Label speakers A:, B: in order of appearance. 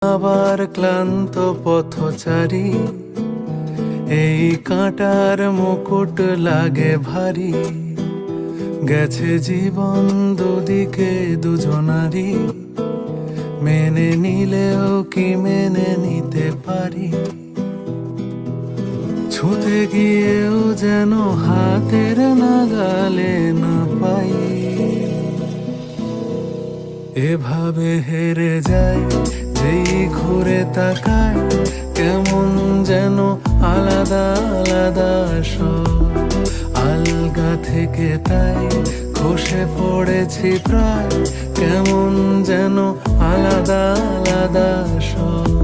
A: আবার ক্লান্ত পথচারী, এই কাঁটার মুকুট লাগে ভারী। গেছে জীবন দুদিকে দুজনারই, মেনে নিলেও কি মেনে নিতে পারি? ছুঁতে গিয়েও যেন হাতের নাগালে না পাই। এভাবে হেরে যায় যেই ঘুরে তাকায়, কেমন যেন আলাদা আলাদা সব। আলগা থেকে তাই খসে পড়েছি প্রায়, কেমন যেন আলাদা আলাদা সব।